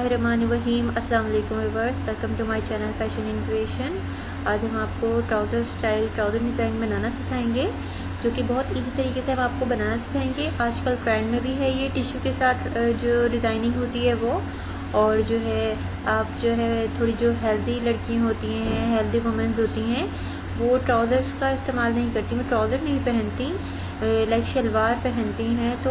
रहमानिर्रहीम। अस्सलाम वालेकुम viewers, welcome to my channel fashion in creation. आज हम आपको ट्राउज़र स्टाइल ट्राउज़र डिज़ाइन बनाना सिखाएंगे, जो कि बहुत इजी तरीके से हम आपको बनाना सिखाएंगे। आजकल ट्रेंड में भी है ये टिश्यू के साथ जो डिज़ाइनिंग होती है वो, और जो है आप जो है थोड़ी जो हेल्दी लड़कियाँ होती हैं, हेल्दी वुमेन्स होती हैं, वो ट्राउज़र्स का इस्तेमाल नहीं करती, वो ट्राउज़र नहीं पहनती, लाइक शलवार पहनती हैं। तो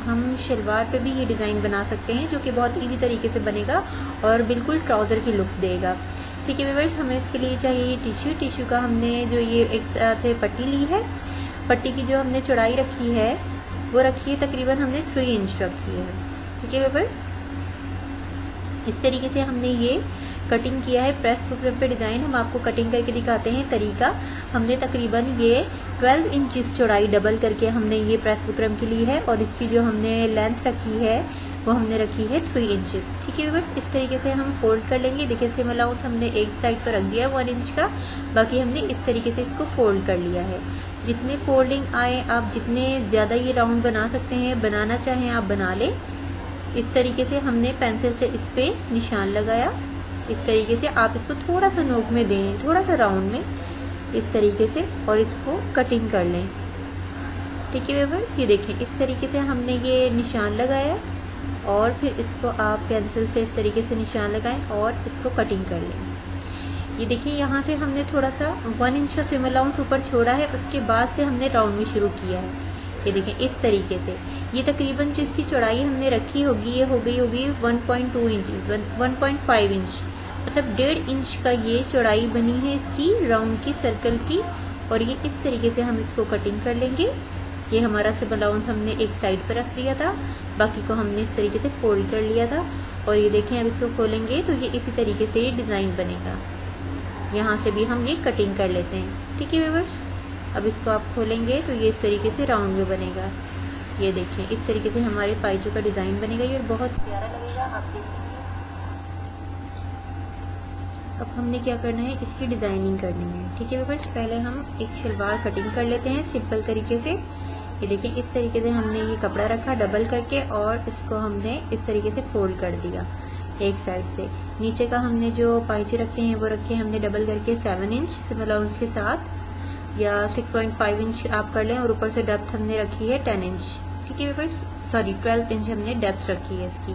हम शलवार पे भी ये डिज़ाइन बना सकते हैं, जो कि बहुत इजी तरीके से बनेगा और बिल्कुल ट्राउज़र की लुक देगा। ठीक है व्यूअर्स, हमें इसके लिए चाहिए टिश्यू का हमने जो ये एक साथ पट्टी ली है। पट्टी की जो हमने चौड़ाई रखी है वो रखी है तकरीबन हमने 3 इंच रखी है। ठीक है व्यूअर्स, इस तरीके से हमने ये कटिंग किया है। प्रेस बुकरम पे डिज़ाइन हम आपको कटिंग करके दिखाते हैं तरीका। हमने तकरीबन ये 12 इंचेस चौड़ाई डबल करके हमने ये प्रेस बुकरम की ली है, और इसकी जो हमने लेंथ रखी है वो हमने रखी है 3 इंचेस। ठीक है व्यूअर्स, इस तरीके से हम फोल्ड कर लेंगे। देखिए सेम अलाउंस हमने एक साइड पर रख दिया 1 इंच का, बाकी हमने इस तरीके से इसको फोल्ड कर लिया है। जितने फोल्डिंग आए आप जितने ज़्यादा ये राउंड बना सकते हैं, बनाना चाहें आप बना लें। इस तरीके से हमने पेंसिल से इस पर निशान लगाया। इस तरीके से आप इसको थोड़ा सा नोक में दें, थोड़ा सा राउंड में इस तरीके से, और इसको कटिंग कर लें। ठीक है व्यूअर्स, ये देखें इस तरीके से हमने ये निशान लगाया, और फिर इसको आप पेंसिल से इस तरीके से निशान लगाएं और इसको कटिंग कर लें। ये देखिए यहाँ से हमने थोड़ा सा 1 इंच का सिम अलाउंस ऊपर छोड़ा है, उसके बाद से हमने राउंड में शुरू किया है। ये देखें इस तरीके से ये तकरीबन जो इसकी चौड़ाई हमने रखी होगी ये हो गई होगी 1.2 इंच, 1.5 इंच, मतलब 1.5 इंच का ये चौड़ाई बनी है इसकी राउंड की, सर्कल की। और ये इस तरीके से हम इसको कटिंग कर लेंगे। ये हमारा सिम अलाउंस हमने एक साइड पर रख दिया था, बाकी को हमने इस तरीके से फोल्ड कर लिया था। और ये देखें अब इसको खोलेंगे तो ये इसी तरीके से ये डिज़ाइन बनेगा। यहाँ से भी हम ये कटिंग कर लेते हैं। ठीक है व्यूअर्स, अब इसको आप खोलेंगे तो ये इस तरीके से राउंड में बनेगा। ये देखें इस तरीके से हमारे पाइजों का डिज़ाइन बनेगा, ये बहुत प्यारा लगेगा, आप देख सकते हैं। अब हमने क्या करना है, इसकी डिज़ाइनिंग करनी है। ठीक है व्यूअर्स, पहले हम एक शलवार कटिंग कर लेते हैं सिंपल तरीके से। ये देखिए इस तरीके से हमने ये कपड़ा रखा डबल करके, और इसको हमने इस तरीके से फोल्ड कर दिया एक साइड से। नीचे का हमने जो पाइचे रखे हैं वो रखे हमने डबल करके 7 इंच सिम अलाउंस के साथ, या 6.5 इंच आप कर लें, और ऊपर से डेप्थ हमने रखी है 10 इंच। ठीक है व्यूअर्स, सॉरी 12 इंच हमने डेप्थ रखी है इसकी।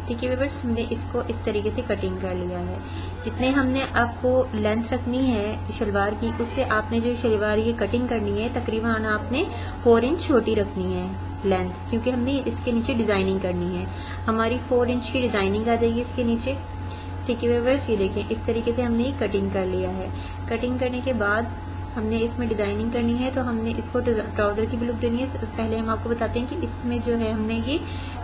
ठीक है व्यूअर्स, हमने इसको इस तरीके से कटिंग कर लिया है। जितने हमने आपको लेंथ रखनी है शलवार की, उससे आपने जो शलवार ये कटिंग करनी है तकरीबन आपने 4 इंच छोटी रखनी है लेंथ, क्योंकि हमने इसके नीचे डिज़ाइनिंग करनी है। हमारी 4 इंच की डिज़ाइनिंग आ जाएगी इसके नीचे। ठीक है व्यूअर्स, ये देखें इस तरीके से हमने कटिंग कर लिया है। कटिंग करने के बाद हमने इसमें डिज़ाइनिंग करनी है, तो हमने इसको ट्राउज़र की भी लुक देनी है। पहले हम आपको बताते हैं कि इसमें जो है हमने ये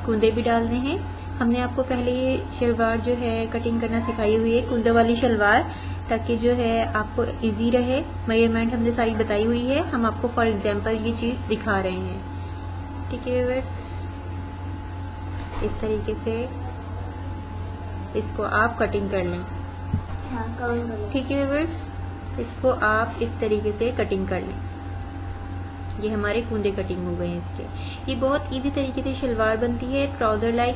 कूंदे भी डालने हैं। हमने आपको पहले ये शलवार जो है कटिंग करना सिखाई हुई है, कूंदे वाली शलवार, ताकि जो है आपको इजी रहे। मेजरमेंट हमने सारी बताई हुई है, हम आपको फॉर एग्जांपल ये चीज़ दिखा रहे हैं। ठीक है व्यूअर्स, इस तरीके से इसको आप कटिंग कर लें। ठीक है व्यूअर्स, इसको आप इस तरीके से कटिंग कर लें। ये हमारे कूंदे कटिंग हो गए हैं इसके। ये बहुत इजी तरीके से शलवार बनती है ट्राउज़र लाइक,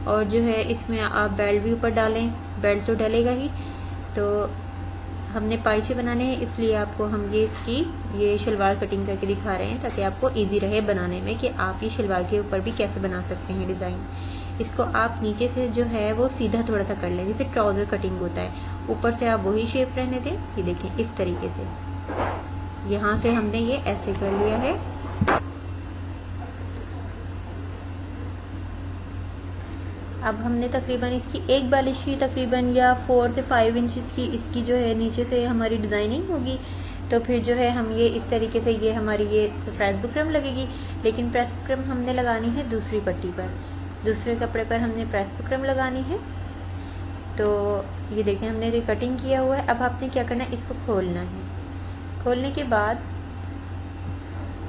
और जो है इसमें आप बेल्ट भी ऊपर डालें, बेल्ट तो डलेगा ही। तो हमने पाइचे बनाने हैं, इसलिए आपको हम ये शलवार कटिंग करके दिखा रहे हैं, ताकि आपको इजी रहे बनाने में कि आप ये शलवार के ऊपर भी कैसे बना सकते हैं डिज़ाइन। इसको आप नीचे से जो है वो सीधा थोड़ा सा कर लें, जैसे ट्राउज़र कटिंग होता है, ऊपर से आप वही शेप रहने दें। ये देखें इस तरीके से यहाँ से हमने ये ऐसे कर लिया है। अब हमने तकरीबन इसकी एक बालिश की तकरीबन या 4 से 5 इंच की इसकी जो है नीचे से हमारी डिज़ाइनिंग होगी। तो फिर जो है हम ये इस तरीके से ये हमारी ये प्रेस बुकरम लगेगी, लेकिन प्रेस बुकरम हमने लगानी है दूसरी पट्टी पर, दूसरे कपड़े पर हमने प्रेस बुकरम लगानी है। तो ये देखें हमने जो कटिंग किया हुआ है। अब आपने क्या करना है, इसको खोलना है। खोलने के बाद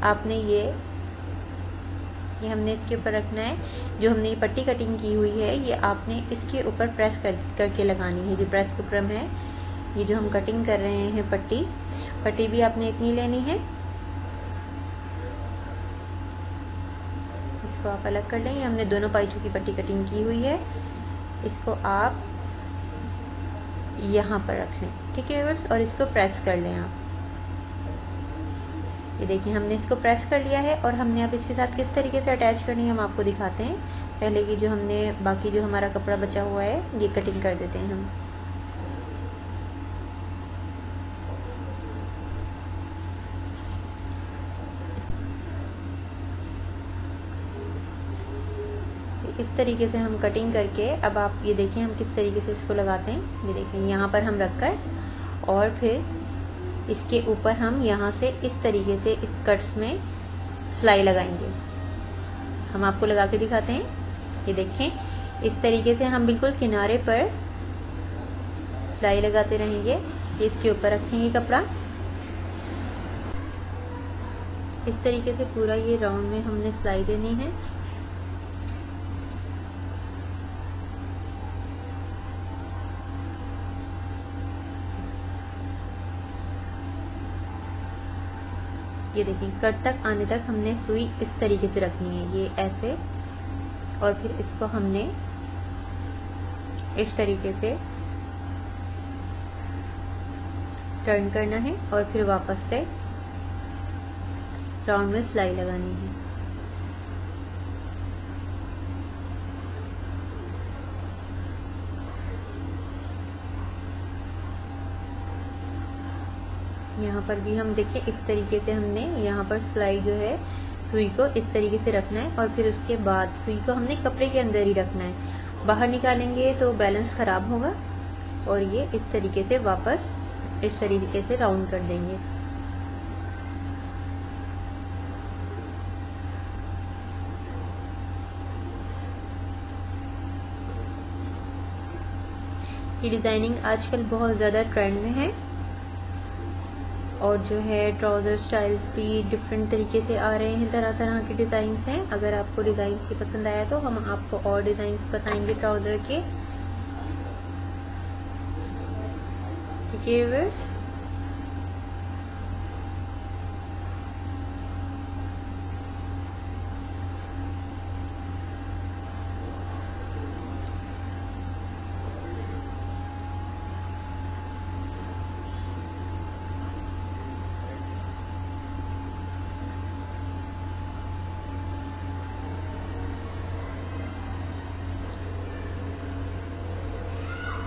आपने ये हमने इसके ऊपर रखना है। जो हमने ये पट्टी कटिंग की हुई है ये आपने इसके ऊपर प्रेस करके लगानी है। जो प्रेस बुकरम है, ये जो हम कटिंग कर रहे हैं पट्टी भी आपने इतनी लेनी है। इसको आप अलग कर लें। ये हमने दोनों पाइचों की पट्टी कटिंग की हुई है। इसको आप यहाँ पर रख लें, ठीक है व्यूअर्स, और इसको प्रेस कर लें आप। ये देखिए हमने इसको प्रेस कर लिया है और हमने अब इसके साथ किस तरीके से अटैच करनी है हम आपको दिखाते हैं। पहले की जो हमने बाकी जो हमारा कपड़ा बचा हुआ है ये कटिंग कर देते हैं हम। इस तरीके से हम कटिंग करके अब आप ये देखिए हम किस तरीके से इसको लगाते हैं। ये देखिए यहाँ पर हम रखकर और फिर इसके ऊपर हम यहाँ से इस तरीके से इस कट्स में सिलाई लगाएंगे। हम आपको लगा के दिखाते हैं। ये देखें इस तरीके से हम बिल्कुल किनारे पर सिलाई लगाते रहेंगे। ये इसके ऊपर रखेंगे कपड़ा, इस तरीके से पूरा ये राउंड में हमने सिलाई देनी है। ये देखिए कट तक आने तक हमने सुई इस तरीके से रखनी है, ये ऐसे, और फिर इसको हमने इस तरीके से टर्न करना है और फिर वापस से राउंड में सिलाई लगानी है। यहाँ पर भी हम देखिए इस तरीके से हमने यहाँ पर सिलाई जो है सुई को इस तरीके से रखना है और फिर उसके बाद सुई को हमने कपड़े के अंदर ही रखना है। बाहर निकालेंगे तो बैलेंस खराब होगा और ये इस तरीके से वापस इस तरीके से राउंड कर देंगे। ये डिजाइनिंग आजकल बहुत ज़्यादा ट्रेंड में है और जो है ट्राउज़र स्टाइल्स भी डिफरेंट तरीके से आ रहे हैं, तरह तरह के डिज़ाइंस हैं। अगर आपको डिज़ाइंस ही पसंद आया तो हम आपको और डिज़ाइंस बताएंगे ट्राउज़र के, ठीक है व्यूअर्स।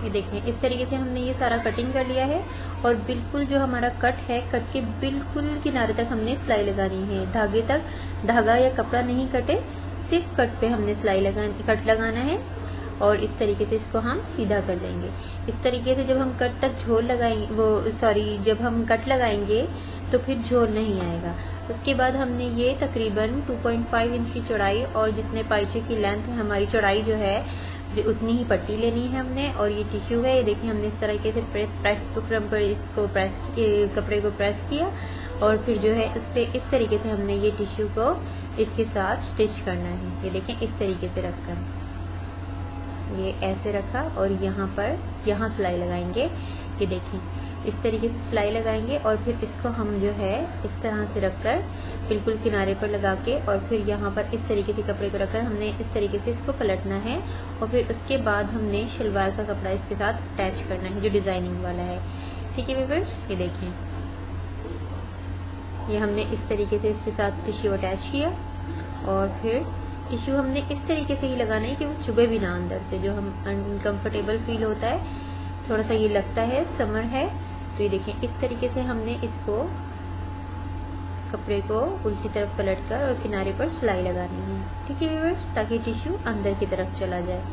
ये देखें इस तरीके से हमने ये सारा कटिंग कर लिया है और बिल्कुल जो हमारा कट है, कट के बिल्कुल किनारे तक हमने सिलाई लगानी है, धागे तक। धागा या कपड़ा नहीं कटे, सिर्फ कट पे हमने कट लगाना है और इस तरीके से इसको हम सीधा कर देंगे। इस तरीके से जब हम कट तक झोल लगाएंगे, जब हम कट लगाएंगे तो फिर झोल नहीं आएगा। उसके बाद हमने ये तकरीबन 2.5 इंच की चौड़ाई और जितने पाइचे की लेंथ है हमारी चौड़ाई जो है उतनी ही पट्टी लेनी है हमने। और ये टिश्यू है, ये देखिए हमने इस तरीके से कपड़े को प्रेस किया और फिर जो है इससे इस तरीके से हमने ये टिश्यू को इसके साथ स्टिच करना है। ये देखें इस तरीके से रखकर ये ऐसे रखा और यहाँ सिलाई लगाएंगे। ये देखें इस तरीके से सिलाई लगाएंगे और फिर इसको हम जो है इस तरह से रखकर बिल्कुल किनारे पर लगा के और फिर यहाँ पर इस तरीके से कपड़े को रखकर हमने इस तरीके से इसको पलटना है और फिर उसके बाद हमने शलवार का कपड़ा इसके साथ अटैच करना है जो डिजाइनिंग वाला है, ठीक है व्यूअर्स। ये देखें ये हमने इस तरीके से इसके साथ टिश्यू अटैच किया और फिर टिश्यू हमने इस तरीके से ही लगाना है कि वो चुभे भी ना अंदर से, जो हम अनकंफर्टेबल फील होता है, थोड़ा सा ये लगता है समर है। तो ये देखें इस तरीके से हमने इसको कपड़े को उल्टी तरफ पलटकर और किनारे पर सिलाई लगानी है, ठीक है व्यूअर्स, ताकि टिश्यू अंदर की तरफ चला जाए।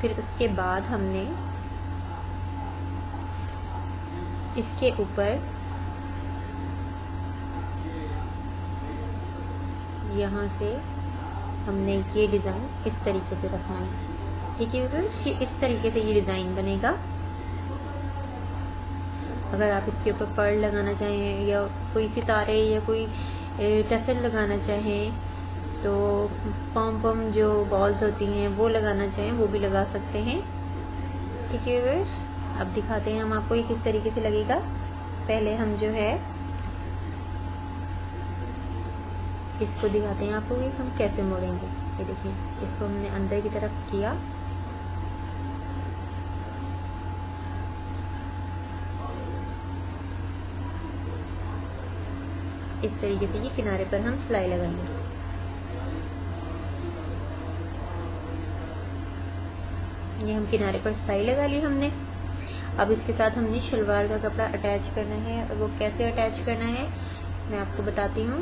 फिर उसके बाद हमने इसके ऊपर यहाँ से हमने ये डिज़ाइन इस तरीके से रखना है, ठीक है व्यूअर्स। ये इस तरीके से ये डिज़ाइन बनेगा। अगर आप इसके ऊपर पर्ल लगाना चाहें या कोई सितारे या कोई टसल लगाना चाहें तो पॉम जो बॉल्स होती हैं वो लगाना चाहें वो भी लगा सकते हैं, ठीक है व्यूअर्स। अब दिखाते हैं हम आपको ये किस तरीके से लगेगा। पहले हम जो है इसको दिखाते हैं आपको कि हम कैसे मोड़ेंगे। ये देखिए इसको हमने अंदर की तरफ किया इस तरीके से ये किनारे पर हम सिलाई लगाएंगे। ये हम किनारे पर सिलाई लगा ली हमने। अब इसके साथ हमने शलवार का कपड़ा अटैच करना है, और वो कैसे अटैच करना है मैं आपको बताती हूँ।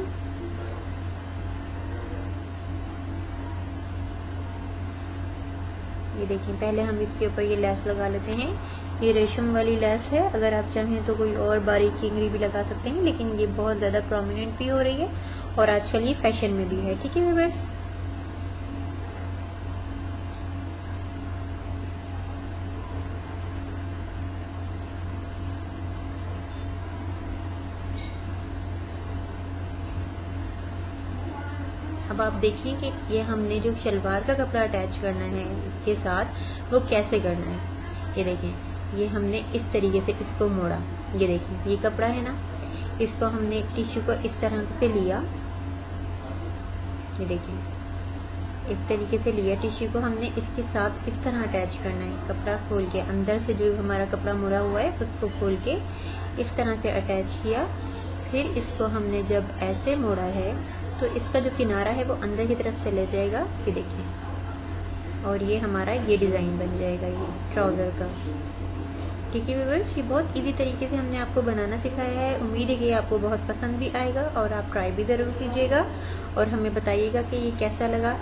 ये देखिए, पहले हम इसके ऊपर ये लेस लगा लेते हैं। ये रेशम वाली लेस है, अगर आप चाहें तो कोई और बारीक किंगरी भी लगा सकते हैं, लेकिन ये बहुत ज़्यादा प्रोमिनेंट भी हो रही है और आजकल ये फैशन में भी है। ठीक है व्यूअर्स, अब आप देखिए कि ये हमने जो शलवार का कपड़ा अटैच करना है इसके साथ, वो कैसे करना है। ये देखिए, ये हमने इस तरीके से इसको मोड़ा। ये देखिए, ये कपड़ा है ना, इसको हमने टिश्यू को इस तरह से लिया। ये देखिए, इस तरीके से लिया टिश्यू को हमने, इसके साथ इस तरह अटैच करना है। कपड़ा खोल के अंदर से जो हमारा कपड़ा मुड़ा हुआ है उसको खोल के इस तरह से अटैच किया। फिर इसको हमने जब ऐसे मोड़ा है तो इसका जो किनारा है वो अंदर की तरफ चले जाएगा। ये देखिए, और ये हमारा ये डिज़ाइन बन जाएगा ये ट्राउज़र का। ठीक है व्यूअर्स, ये बहुत इजी तरीके से हमने आपको बनाना सिखाया है। उम्मीद है कि आपको बहुत पसंद भी आएगा और आप ट्राई भी ज़रूर कीजिएगा और हमें बताइएगा कि ये कैसा लगा।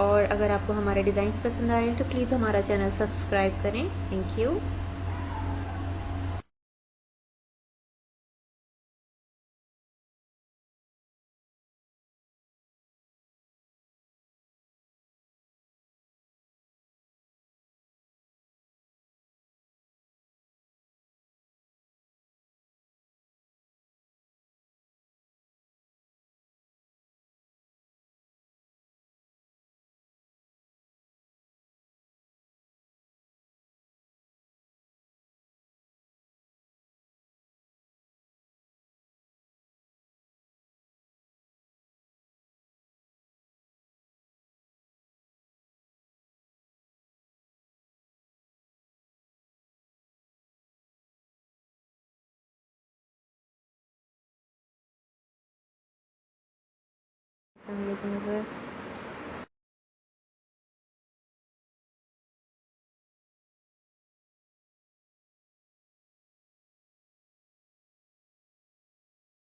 और अगर आपको हमारे डिज़ाइंस पसंद आ रहे हैं तो प्लीज़ हमारा चैनल सब्सक्राइब करें। Thank you. अस्सलाम वालेकुम व्यूअर्स।